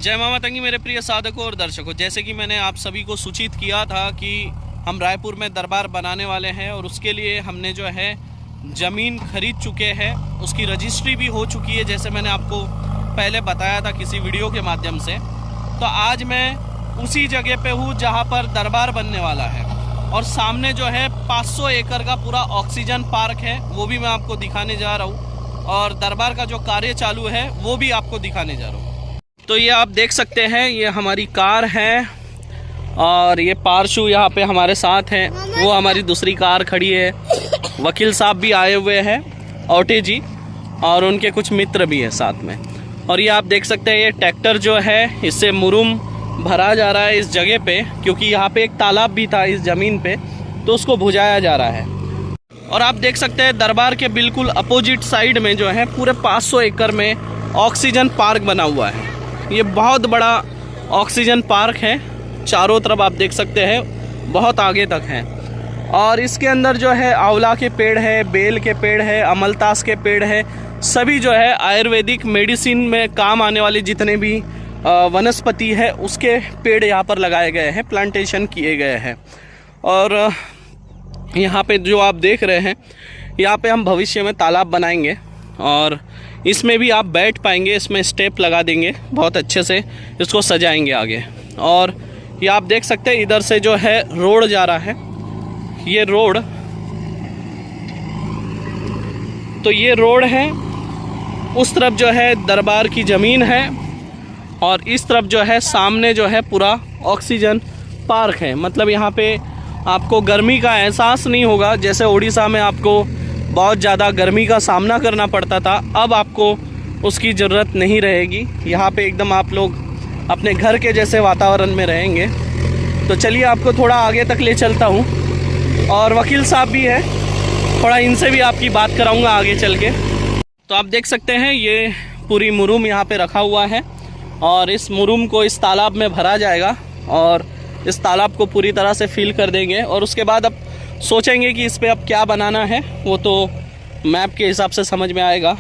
जय मामा तंगी मेरे प्रिय साधकों और दर्शकों, जैसे कि मैंने आप सभी को सूचित किया था कि हम रायपुर में दरबार बनाने वाले हैं और उसके लिए हमने जो है ज़मीन खरीद चुके हैं, उसकी रजिस्ट्री भी हो चुकी है, जैसे मैंने आपको पहले बताया था किसी वीडियो के माध्यम से। तो आज मैं उसी जगह पे हूँ जहाँ पर दरबार बनने वाला है और सामने जो है 500 एकड़ का पूरा ऑक्सीजन पार्क है, वो भी मैं आपको दिखाने जा रहा हूँ और दरबार का जो कार्य चालू है वो भी आपको दिखाने जा रहा हूँ। तो ये आप देख सकते हैं, ये हमारी कार है और ये पार्शु यहाँ पे हमारे साथ हैं, वो हमारी दूसरी कार खड़ी है। वकील साहब भी आए हुए हैं, औटे जी, और उनके कुछ मित्र भी हैं साथ में। और ये आप देख सकते हैं, ये ट्रैक्टर जो है इससे मुरुम भरा जा रहा है इस जगह पे, क्योंकि यहाँ पे एक तालाब भी था इस ज़मीन पे, तो उसको बुझाया जा रहा है। और आप देख सकते हैं दरबार के बिल्कुल अपोजिट साइड में जो है पूरे 500 एकड़ में ऑक्सीजन पार्क बना हुआ है। ये बहुत बड़ा ऑक्सीजन पार्क है, चारों तरफ आप देख सकते हैं, बहुत आगे तक है। और इसके अंदर जो है आंवला के पेड़ है, बेल के पेड़ है, अमलतास के पेड़ है, सभी जो है आयुर्वेदिक मेडिसिन में काम आने वाले जितने भी वनस्पति है उसके पेड़ यहाँ पर लगाए गए हैं, प्लांटेशन किए गए हैं। और यहाँ पे जो आप देख रहे हैं, यहाँ पे हम भविष्य में तालाब बनाएंगे और इसमें भी आप बैठ पाएंगे, इसमें स्टेप लगा देंगे, बहुत अच्छे से इसको सजाएंगे आगे। और ये आप देख सकते हैं इधर से जो है रोड जा रहा है, ये रोड, तो ये रोड है, उस तरफ जो है दरबार की ज़मीन है और इस तरफ जो है सामने जो है पूरा ऑक्सीजन पार्क है। मतलब यहाँ पे आपको गर्मी का एहसास नहीं होगा, जैसे उड़ीसा में आपको बहुत ज़्यादा गर्मी का सामना करना पड़ता था, अब आपको उसकी ज़रूरत नहीं रहेगी। यहाँ पे एकदम आप लोग अपने घर के जैसे वातावरण में रहेंगे। तो चलिए आपको थोड़ा आगे तक ले चलता हूँ और वकील साहब भी है, थोड़ा इनसे भी आपकी बात कराऊँगा आगे चल के। तो आप देख सकते हैं ये पूरी मुरुम यहाँ पे रखा हुआ है और इस मुरुम को इस तालाब में भरा जाएगा और इस तालाब को पूरी तरह से फिल कर देंगे और उसके बाद अब सोचेंगे कि इस पे अब क्या बनाना है, वो तो मैप के हिसाब से समझ में आएगा।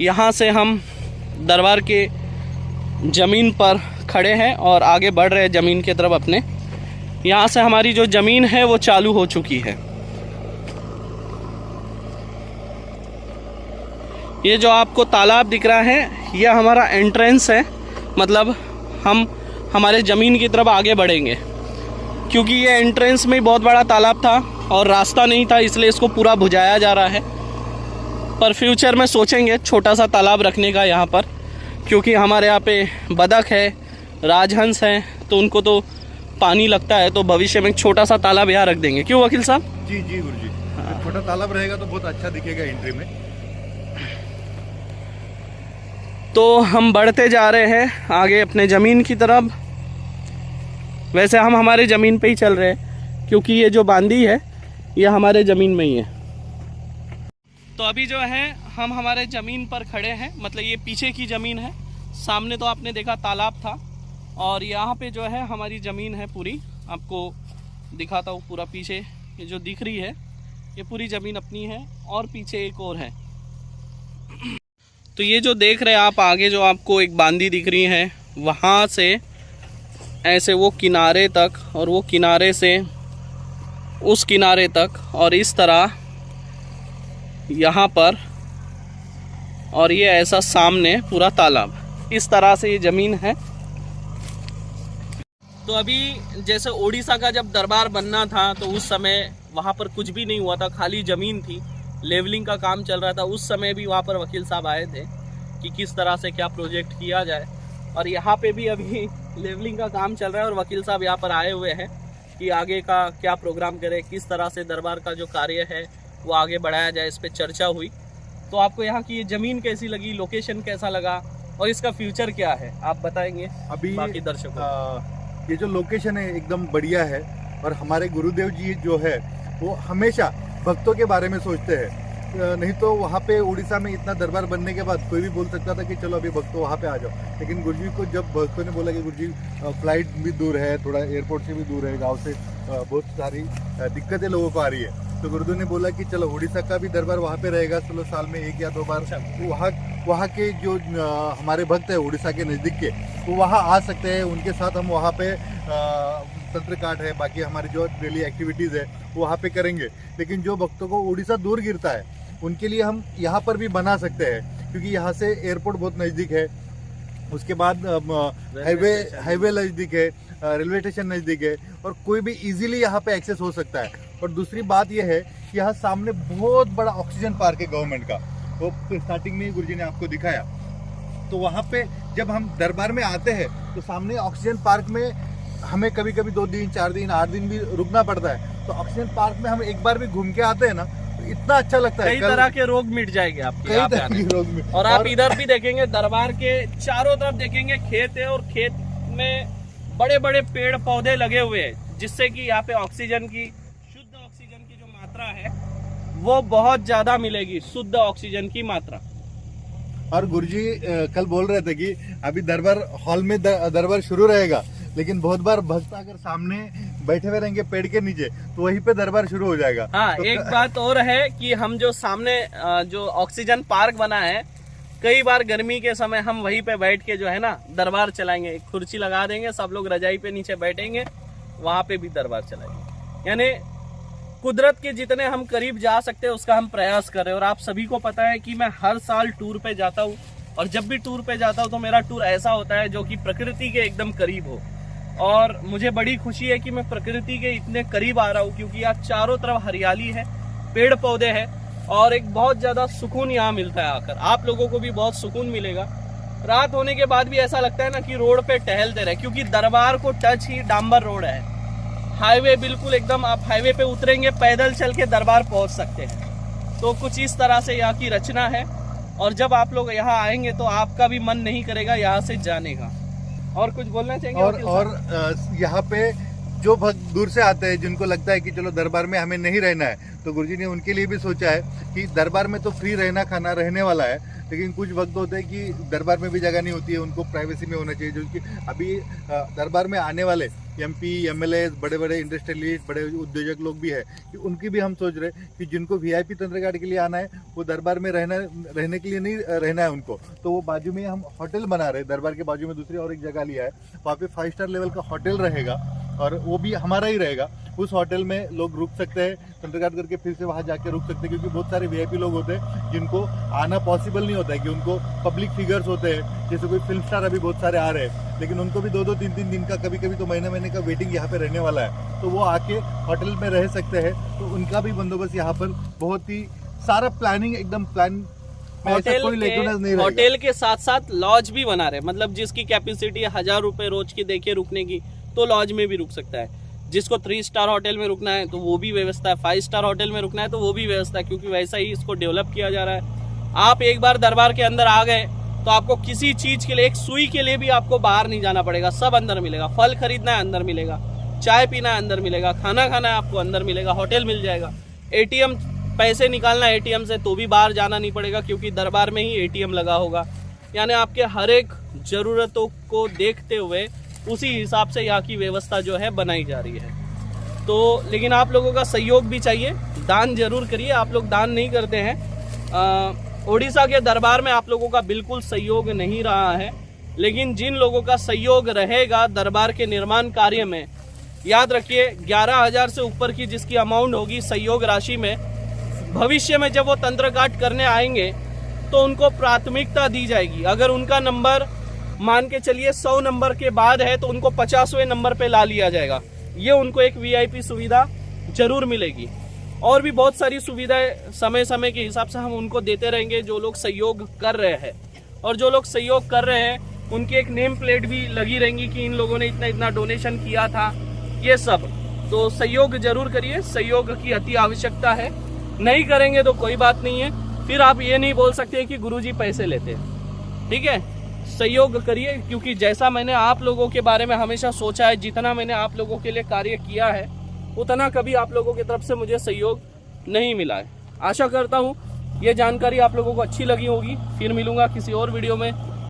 यहाँ से हम दरबार के ज़मीन पर खड़े हैं और आगे बढ़ रहे हैं ज़मीन की तरफ अपने। यहाँ से हमारी जो ज़मीन है वो चालू हो चुकी है। ये जो आपको तालाब दिख रहा है, यह हमारा एंट्रेंस है, मतलब हम हमारे ज़मीन की तरफ आगे बढ़ेंगे, क्योंकि ये एंट्रेंस में बहुत बड़ा तालाब था और रास्ता नहीं था, इसलिए इसको पूरा बुझाया जा रहा है। पर फ्यूचर में सोचेंगे छोटा सा तालाब रखने का यहाँ पर, क्योंकि हमारे यहाँ पे बतख है, राजहंस हैं, तो उनको तो पानी लगता है, तो भविष्य में एक छोटा सा तालाब यहाँ रख देंगे। क्यों वकील साहब? जी जी गुरुजी, हाँ। छोटा तालाब रहेगा तो बहुत अच्छा दिखेगा एंट्री में। तो हम बढ़ते जा रहे हैं आगे अपने ज़मीन की तरफ। वैसे हम हमारे ज़मीन पे ही चल रहे हैं, क्योंकि ये जो बांदी है ये हमारे ज़मीन में ही है। तो अभी जो है हम हमारे ज़मीन पर खड़े हैं, मतलब ये पीछे की ज़मीन है, सामने तो आपने देखा तालाब था और यहाँ पे जो है हमारी ज़मीन है पूरी। आपको दिखाता हूँ, पूरा पीछे ये जो दिख रही है ये पूरी ज़मीन अपनी है और पीछे एक और है। तो ये जो देख रहे हैं आप आगे, जो आपको एक बांदी दिख रही है, वहाँ से ऐसे वो किनारे तक और वो किनारे से उस किनारे तक और इस तरह यहाँ पर, और ये ऐसा सामने पूरा तालाब, इस तरह से ये ज़मीन है। तो अभी जैसे उड़ीसा का जब दरबार बनना था तो उस समय वहाँ पर कुछ भी नहीं हुआ था, खाली ज़मीन थी, लेवलिंग का काम चल रहा था। उस समय भी वहाँ पर वकील साहब आए थे कि किस तरह से क्या प्रोजेक्ट किया जाए, और यहाँ पे भी अभी लेवलिंग का काम चल रहा है और वकील साहब यहाँ पर आए हुए हैं कि आगे का क्या प्रोग्राम करें, किस तरह से दरबार का जो कार्य है वो आगे बढ़ाया जाए, इस पर चर्चा हुई। तो आपको यहाँ की ये ज़मीन कैसी लगी, लोकेशन कैसा लगा और इसका फ्यूचर क्या है, आप बताएंगे अभी बाकी दर्शकों? ये जो लोकेशन है एकदम बढ़िया है और हमारे गुरुदेव जी जो है वो हमेशा भक्तों के बारे में सोचते हैं। नहीं तो वहाँ पे उड़ीसा में इतना दरबार बनने के बाद कोई भी बोल सकता था कि चलो अभी भक्तों वहाँ पे आ जाओ, लेकिन गुरुजी को जब भक्तों ने बोला कि गुरुजी फ्लाइट भी दूर है, थोड़ा एयरपोर्ट से भी दूर है, गांव से बहुत सारी दिक्कतें लोगों को आ रही है, तो गुरुदेव ने बोला कि चलो उड़ीसा का भी दरबार वहाँ पे रहेगा, चलो साल में 1 या 2 बार वहाँ के जो हमारे भक्त है उड़ीसा के नज़दीक के, वो वहाँ आ सकते हैं। उनके साथ हम वहाँ पे तंत्र काट है, बाकी हमारी जो डेली एक्टिविटीज़ है वो वहाँ पे करेंगे। लेकिन जो भक्तों को उड़ीसा दूर गिरता है उनके लिए हम यहाँ पर भी बना सकते हैं, क्योंकि यहाँ से एयरपोर्ट बहुत नज़दीक है, उसके बाद हाईवे नज़दीक है, रेलवे स्टेशन नज़दीक है, और कोई भी इजीली यहाँ पे एक्सेस हो सकता है। और दूसरी बात यह है कि यहाँ सामने बहुत बड़ा ऑक्सीजन पार्क है गवर्नमेंट का, वो स्टार्टिंग में ही गुरुजी ने आपको दिखाया। तो वहाँ पे जब हम दरबार में आते हैं तो सामने ऑक्सीजन पार्क में हमें कभी कभी 2 दिन 4 दिन 8 दिन भी रुकना पड़ता है। तो ऑक्सीजन पार्क में हम एक बार भी घूम के आते हैं ना, तो इतना अच्छा लगता है। कई तरह के रोग मिट जाएंगे आपके, कई तरह के रोग मिट। और आप इधर भी देखेंगे, दरबार के चारों तरफ देखेंगे खेत है, और खेत में बड़े बड़े पेड़ पौधे लगे हुए हैं, जिससे कि यहाँ पे ऑक्सीजन की, शुद्ध ऑक्सीजन की जो मात्रा है वो बहुत ज्यादा मिलेगी, शुद्ध ऑक्सीजन की मात्रा। और गुरुजी कल बोल रहे थे कि अभी दरबार हॉल में दरबार शुरू रहेगा, लेकिन बहुत बार भक्त अगर सामने बैठे हुए रहेंगे पेड़ के नीचे तो वहीं पे दरबार शुरू हो जाएगा। हाँ, तो एक बात और है कि हम जो सामने जो ऑक्सीजन पार्क बना है, कई बार गर्मी के समय हम वहीं पे बैठ के जो है ना दरबार चलाएंगे, एक कुर्सी लगा देंगे, सब लोग रजाई पे नीचे बैठेंगे, वहां पे भी दरबार चलाएंगे। यानी कुदरत के जितने हम करीब जा सकते हैं उसका हम प्रयास कर रहे हैं। और आप सभी को पता है कि मैं हर साल टूर पे जाता हूँ, और जब भी टूर पे जाता हूँ तो मेरा टूर ऐसा होता है जो कि प्रकृति के एकदम करीब हो। और मुझे बड़ी खुशी है कि मैं प्रकृति के इतने करीब आ रहा हूँ, क्योंकि यहाँ चारों तरफ हरियाली है, पेड़ पौधे हैं, और एक बहुत ज्यादा सुकून यहाँ मिलता है आकर। आप लोगों को भी बहुत सुकून मिलेगा। रात होने के बाद भी ऐसा लगता है ना कि रोड पे टहलते रहे, क्योंकि दरबार को टच ही डांबर रोड है, हाईवे बिल्कुल एकदम, आप हाईवे पे उतरेंगे पैदल चल के दरबार पहुंच सकते हैं। तो कुछ इस तरह से यहाँ की रचना है, और जब आप लोग यहाँ आएंगे तो आपका भी मन नहीं करेगा यहाँ से जाने का। और कुछ बोलना चाहेंगे? और यहाँ पे जो भक्त दूर से आते हैं, जिनको लगता है कि चलो दरबार में हमें नहीं रहना है, तो गुरुजी ने उनके लिए भी सोचा है कि दरबार में तो फ्री रहना खाना रहने वाला है, लेकिन कुछ वक्त होते हैं कि दरबार में भी जगह नहीं होती है, उनको प्राइवेसी में होना चाहिए। जो कि अभी दरबार में आने वाले MP MLA बड़े बड़े इंडस्ट्रियलिस्ट, बड़े उद्योजक लोग भी है, कि उनकी भी हम सोच रहे हैं कि जिनको VIP तंत्रघाट के लिए आना है, वो दरबार में रहने के लिए नहीं रहना है उनको, तो वो बाजू में हम होटल बना रहे हैं। दरबार के बाजू में दूसरी और एक जगह लिया है, वहाँ पे 5 स्टार लेवल का होटल रहेगा, और वो भी हमारा ही रहेगा। उस होटल में लोग रुक सकते हैं, तंत्रघाट करके फिर से वहाँ जाके रुक सकते हैं, क्योंकि बहुत सारे VIP लोग होते हैं जिनको आना पॉसिबल नहीं होता है, कि उनको पब्लिक फिगर्स होते हैं, जैसे कोई फिल्म स्टार अभी बहुत सारे आ रहे हैं, लेकिन उनको भी 2-2 3-3 दिन का, कभी कभी तो महीने का वेटिंग यहाँ पे रहने वाला है, तो वो आके होटल में रह सकते हैं। तो उनका भी बंदोबस्त यहाँ पर बहुत ही सारा प्लानिंग एकदम प्लान, होटल के साथ साथ लॉज भी बना रहे, मतलब जिसकी कैपेसिटी 1000 रुपए रोज की देखिए रुकने की, तो लॉज में भी रुक सकता है। जिसको 3 स्टार होटल में रुकना है तो वो भी व्यवस्था है, 5 स्टार होटल में रुकना है तो वो भी व्यवस्था है, क्योंकि वैसा ही इसको डेवलप किया जा रहा है। आप एक बार दरबार के अंदर आ गए तो आपको किसी चीज के लिए, एक सुई के लिए भी आपको बाहर नहीं जाना पड़ेगा, सब अंदर मिलेगा। फल खरीदना है अंदर मिलेगा, चाय पीना है अंदर मिलेगा, खाना खाना है आपको अंदर मिलेगा, होटल मिल जाएगा। ATM पैसे निकालना है ATM से तो भी बाहर जाना नहीं पड़ेगा, क्योंकि दरबार में ही ATM लगा होगा। यानी आपके हर एक जरूरतों को देखते हुए उसी हिसाब से यहाँ की व्यवस्था जो है बनाई जा रही है। तो लेकिन आप लोगों का सहयोग भी चाहिए, दान जरूर करिए। आप लोग दान नहीं करते हैं। उड़ीसा के दरबार में आप लोगों का बिल्कुल सहयोग नहीं रहा है, लेकिन जिन लोगों का सहयोग रहेगा दरबार के निर्माण कार्य में, याद रखिए 11,000 से ऊपर की जिसकी अमाउंट होगी सहयोग राशि में, भविष्य में जब वो तंत्रघाट करने आएंगे तो उनको प्राथमिकता दी जाएगी। अगर उनका नंबर मान के चलिए 100 नंबर के बाद है तो उनको 50वें नंबर पे ला लिया जाएगा। ये उनको एक VIP सुविधा जरूर मिलेगी। और भी बहुत सारी सुविधाएं समय समय के हिसाब से हम उनको देते रहेंगे जो लोग सहयोग कर रहे हैं। और जो लोग सहयोग कर रहे हैं उनकी एक नेम प्लेट भी लगी रहेंगी कि इन लोगों ने इतना इतना डोनेशन किया था, ये सब। तो सहयोग जरूर करिए, सहयोग की अति आवश्यकता है। नहीं करेंगे तो कोई बात नहीं है, फिर आप ये नहीं बोल सकते कि गुरुजी पैसे लेते हैं। ठीक है, सहयोग करिए, क्योंकि जैसा मैंने आप लोगों के बारे में हमेशा सोचा है, जितना मैंने आप लोगों के लिए कार्य किया है उतना कभी आप लोगों की तरफ से मुझे सहयोग नहीं मिला है। आशा करता हूँ ये जानकारी आप लोगों को अच्छी लगी होगी। फिर मिलूंगा किसी और वीडियो में।